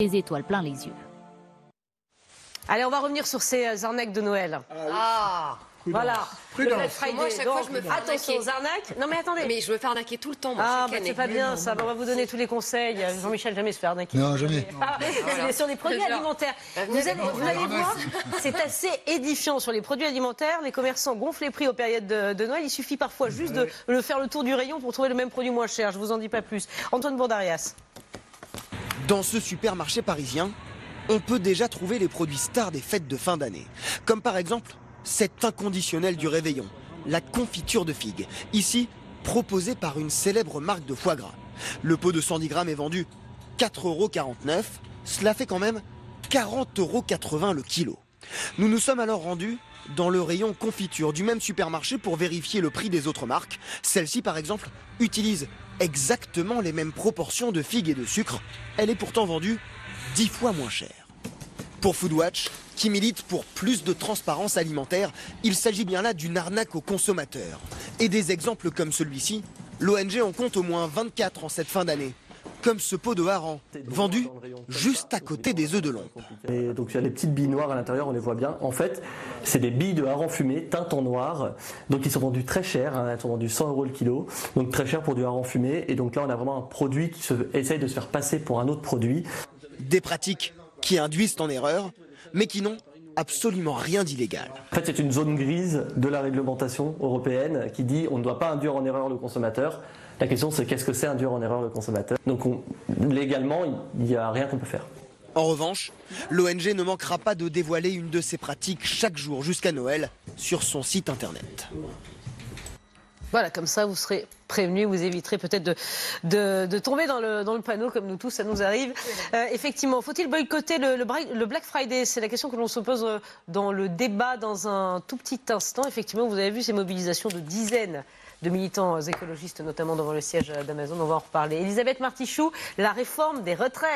Les étoiles plein les yeux. Allez, on va revenir sur ces arnaques de Noël. Voilà, le Black Friday. Moi, chaque fois, je me fais attention arnaquer. aux arnaques. Non mais attendez. Mais je me fais arnaquer tout le temps, moi, Ah, chaque bah, année. c'est pas bien ça. On va vous donner tous les conseils. Jean-Michel jamais se fait arnaquer. Non, jamais. C'est sur les produits alimentaires. Vous allez voir, c'est assez édifiant sur les produits alimentaires. Les commerçants gonflent les prix aux périodes de Noël. Il suffit parfois juste de faire le tour du rayon pour trouver le même produit moins cher. Je vous en dis pas plus. Antoine Bourdarias. Dans ce supermarché parisien, on peut déjà trouver les produits stars des fêtes de fin d'année. Comme par exemple cet inconditionnel du réveillon, la confiture de figues. Ici, proposée par une célèbre marque de foie gras. Le pot de 110 grammes est vendu 4,49 €. Cela fait quand même 40,80 € le kilo. Nous nous sommes alors rendus dans le rayon confiture du même supermarché pour vérifier le prix des autres marques. Celle-ci, par exemple, utilise exactement les mêmes proportions de figues et de sucre. Elle est pourtant vendue 10 fois moins cher. Pour Foodwatch, qui milite pour plus de transparence alimentaire, il s'agit bien là d'une arnaque aux consommateurs. Et des exemples comme celui-ci, l'ONG en compte au moins 24 en cette fin d'année. Comme ce pot de hareng, vendu juste à côté des œufs de Lompe. Et donc il y a des petites billes noires à l'intérieur, on les voit bien. En fait, c'est des billes de hareng fumé, teintes en noir. Donc ils sont vendus très cher, elles sont vendues 100 € le kilo. Donc très cher pour du hareng fumé. Et donc là, on a vraiment un produit qui essaye de se faire passer pour un autre produit. Des pratiques qui induisent en erreur, mais qui n'ont absolument rien d'illégal. En fait, c'est une zone grise de la réglementation européenne qui dit on ne doit pas induire en erreur le consommateur. La question, c'est qu'est-ce que c'est induire en erreur le consommateur? Donc légalement, il n'y a rien qu'on peut faire. En revanche, l'ONG ne manquera pas de dévoiler une de ses pratiques chaque jour jusqu'à Noël sur son site internet. Voilà, comme ça, vous serez prévenus, vous éviterez peut-être de tomber dans le panneau, comme nous tous, ça nous arrive. Effectivement, faut-il boycotter le Black Friday? C'est la question que l'on se pose dans le débat dans un tout petit instant. Effectivement, vous avez vu ces mobilisations de dizaines de militants écologistes, notamment devant le siège d'Amazon. On va en reparler. Elisabeth Martichoux, la réforme des retraites.